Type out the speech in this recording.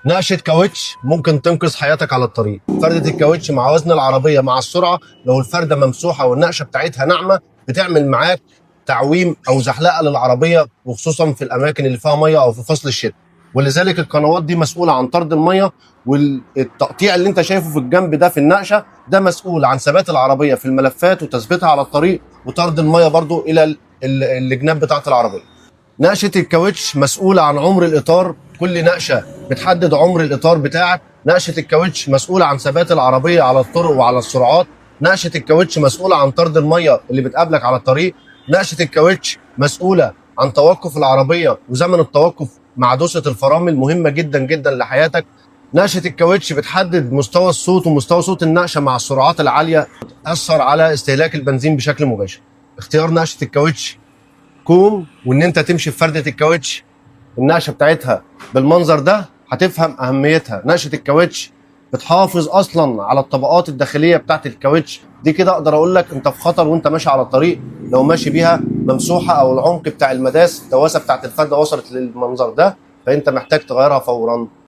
نقشة كاوتش ممكن تنقذ حياتك على الطريق. فردة الكاوتش مع وزن العربية مع السرعة، لو الفردة ممسوحة والنقشة بتاعتها ناعمة بتعمل معاك تعويم أو زحلقة للعربية، وخصوصا في الأماكن اللي فيها مية أو في فصل الشتاء. ولذلك القنوات دي مسؤولة عن طرد المية، والتقطيع اللي انت شايفه في الجنب ده في النقشة ده مسؤول عن ثبات العربية في الملفات وتثبيتها على الطريق وطرد المية برضو إلى الجناب بتاعت العربية. نقشة الكاوتش مسؤولة عن عمر الإطار، كل نقشة بتحدد عمر الإطار بتاعك. نقشة الكاوتش مسؤولة عن ثبات العربية على الطرق وعلى السرعات. نقشة الكاوتش مسؤولة عن طرد المية اللي بتقابلك على الطريق. نقشة الكاوتش مسؤولة عن توقف العربية وزمن التوقف مع دوسة الفرامل، مهمة جدا جدا لحياتك. نقشة الكاوتش بتحدد مستوى الصوت ومستوى صوت النقشة مع السرعات العالية، تأثر على استهلاك البنزين بشكل مباشر. اختيار نقشة الكاوتش كوم، وان انت تمشي في فردة الكاوتش النقشه بتاعتها بالمنظر ده هتفهم اهميتها. نقشه الكاوتش بتحافظ اصلا على الطبقات الداخليه بتاعت الكاوتش دي. كده اقدر اقول لك انت في خطر وانت ماشي على الطريق لو ماشي بيها ممسوحه، او العمق بتاع المداس الدواسه بتاعت الفرده وصلت للمنظر ده، فانت محتاج تغيرها فورا.